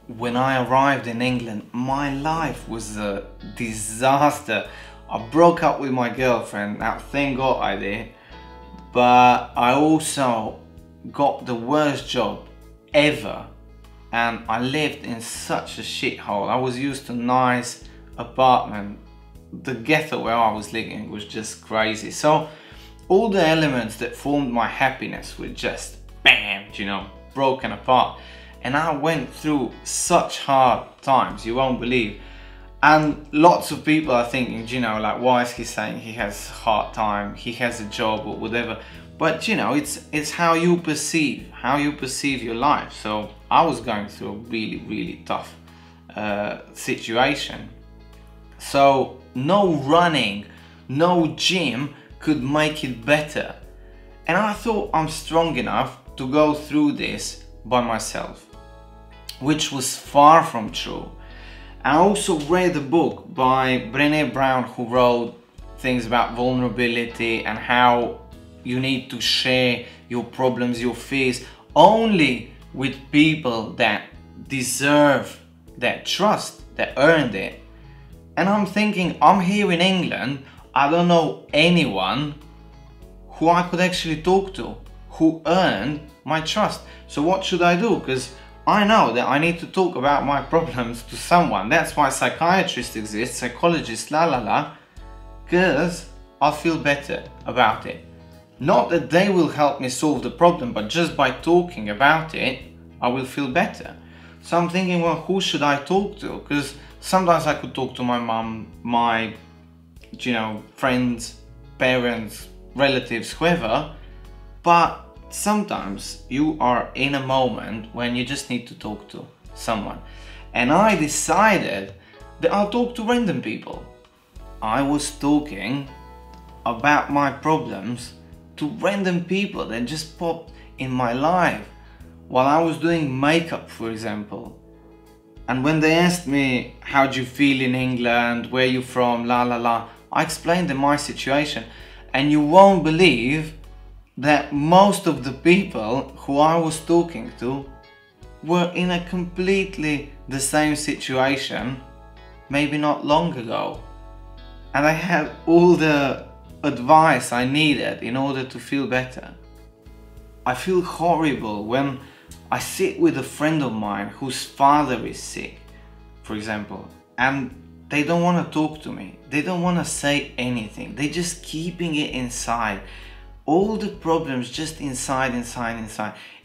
when I arrived in England, my life was a disaster. I broke up with my girlfriend. Now, thank God I did. But I also got the worst job ever. And I lived in such a shithole. I was used to nice apartment. The ghetto where I was living was just crazy. So all the elements that formed my happiness were just bam, broken apart. And I went through such hard times, you won't believe. And lots of people are thinking, like, why is he saying he has a hard time, he has a job or whatever. But it's how you perceive your life. So I was going through a really, really tough situation. So no running, no gym could make it better. And I thought I'm strong enough to go through this by myself, which was far from true. I also read a book by Brené Brown, who wrote things about vulnerability and how you need to share your problems, your fears, only with people that deserve that trust, that earned it. And I'm thinking, I'm here in England, I don't know anyone who I could actually talk to, who earned my trust. So what should I do? Because I know that I need to talk about my problems to someone. That's why psychiatrists exist, psychologists, because I'll feel better about it. Not that they will help me solve the problem, but just by talking about it, I will feel better. So I'm thinking, well, who should I talk to? Because sometimes I could talk to my mum, my, friends, parents, relatives, whoever, but sometimes you are in a moment when you just need to talk to someone. And I decided that I'll talk to random people. I was talking about my problems to random people that just popped in my life while I was doing makeup, for example. And when they asked me, how do you feel in England, where you from, I explained them my situation. And you won't believe that most of the people who I was talking to were in a completely the same situation, maybe not long ago. And I had all the advice I needed in order to feel better. I feel horrible when I sit with a friend of mine whose father is sick, for example, and they don't want to talk to me. They don't want to say anything. They're just keeping it inside. All the problems just inside.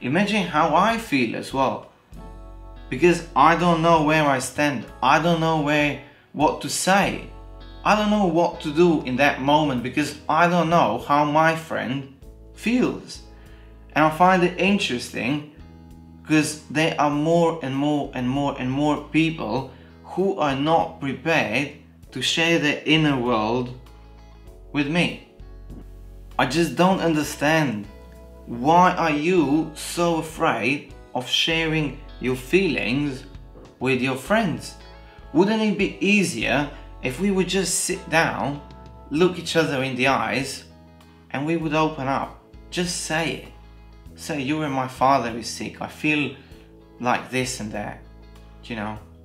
Imagine how I feel as well. Because I don't know where I stand. I don't know what to say. I don't know what to do in that moment because I don't know how my friend feels. And I find it interesting because there are more and more people who are not prepared to share their inner world with me. I just don't understand. Why are you so afraid of sharing your feelings with your friends? Wouldn't it be easier if we would just sit down, look each other in the eyes, and we would open up? Just say it. Say, my father is sick, I feel like this and that.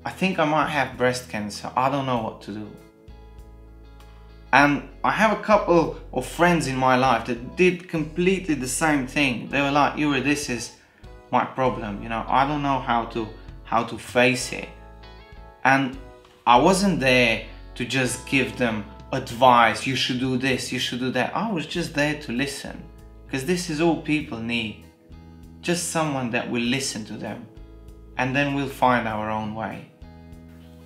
I think I might have breast cancer, I don't know what to do. And I have a couple of friends in my life that did completely the same thing. They were like, Yuri, this is my problem, I don't know how to face it. And I wasn't there to just give them advice, you should do this, you should do that. I was just there to listen, because this is all people need. Just someone that will listen to them, and then we'll find our own way.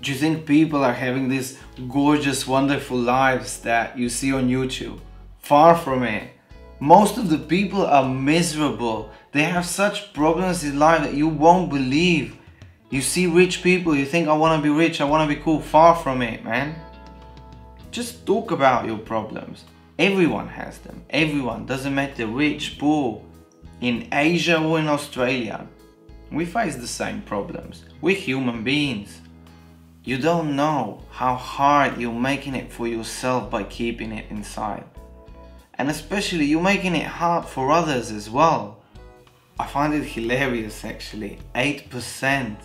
Do you think people are having these gorgeous, wonderful lives that you see on YouTube? Far from it. Most of the people are miserable. They have such problems in life that you won't believe. You see rich people, you think, I want to be rich, I want to be cool. Far from it, man. Just talk about your problems. Everyone has them. Everyone. Doesn't matter rich, poor, in Asia or in Australia. We face the same problems. We're human beings. You don't know how hard you're making it for yourself by keeping it inside. And especially you're making it hard for others as well. I find it hilarious actually. 8%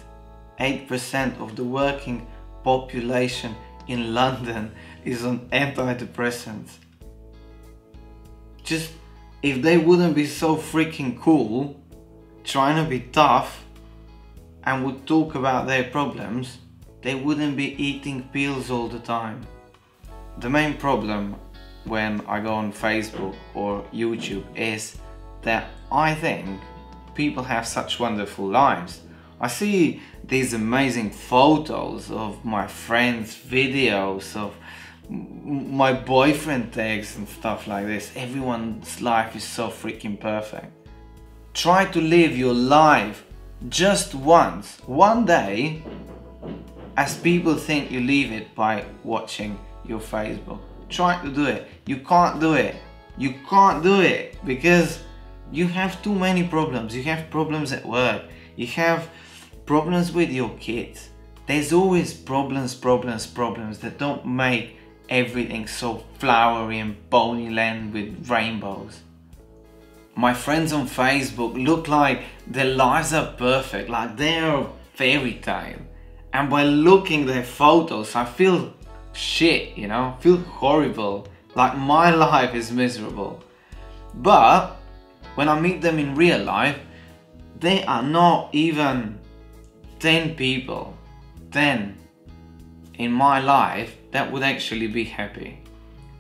8% of the working population in London is on antidepressants. Just, if they wouldn't be so freaking cool, trying to be tough, and would talk about their problems, they wouldn't be eating pills all the time. The main problem when I go on Facebook or YouTube is that I think people have such wonderful lives. I see these amazing photos of my friends, videos of my boyfriend tags and stuff like this. Everyone's life is so freaking perfect. Try to live your life just once, one day, as people think you live it by watching your Facebook. Try to do it. You can't do it. You can't do it because you have too many problems. You have problems at work. You have problems with your kids. There's always problems that don't make everything so flowery and ponyland with rainbows. My friends on Facebook look like their lives are perfect, like they're a fairy tale. And by looking at their photos, I feel shit, you know, feel horrible, like my life is miserable. But when I meet them in real life, they are not even 10 people, 10 in my life that would actually be happy.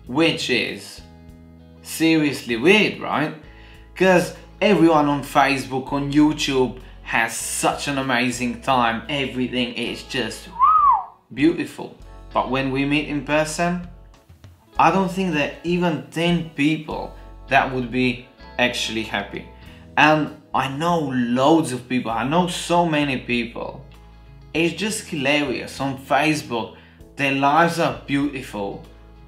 Which is seriously weird, right? Because everyone on Facebook, on YouTube has such an amazing time. Everything is just beautiful. But when we meet in person, I don't think that even 10 people that would be actually happy. And I know loads of people, I know so many people. It's just hilarious. On Facebook, their lives are beautiful.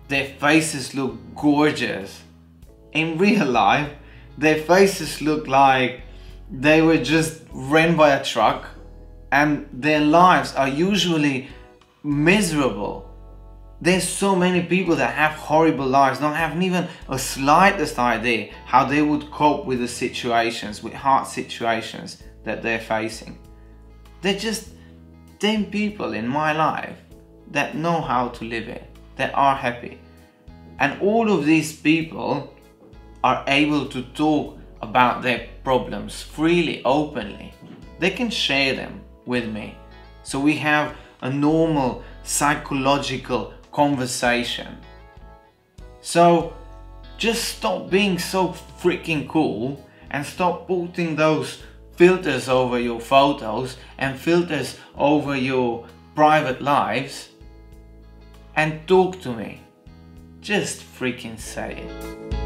Their faces look gorgeous. In real life, their faces look like they were just ran by a truck, and their lives are usually miserable. There's so many people that have horrible lives, don't have even a slightest idea how they would cope with the situations, with hard situations that they're facing. They're just 10 people in my life that know how to live it, that are happy. And all of these people are able to talk about their problems freely, openly. They can share them with me. So we have a normal psychological conversation. So just stop being so freaking cool and stop putting those filters over your photos and filters over your private lives and talk to me. Just freaking say it.